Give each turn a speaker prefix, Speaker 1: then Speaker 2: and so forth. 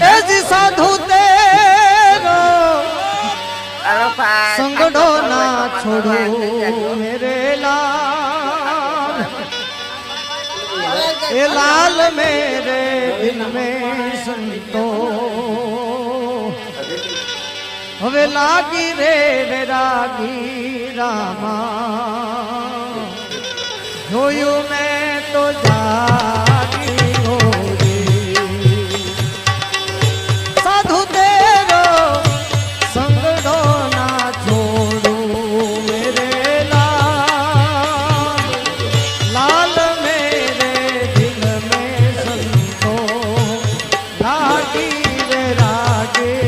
Speaker 1: ऐसी साधु तेरो संगड़ो ना छोड़ो मेरे लाल, ए लाल मेरे दिल में संतो हवे लागी रे वैरागी रामा जोयू मैं तो जागी हो रे साधु तेरो संगड़ो ना छोड़ू मेरे लाल, लाल मेरे दिल में संतो लागी रे रागे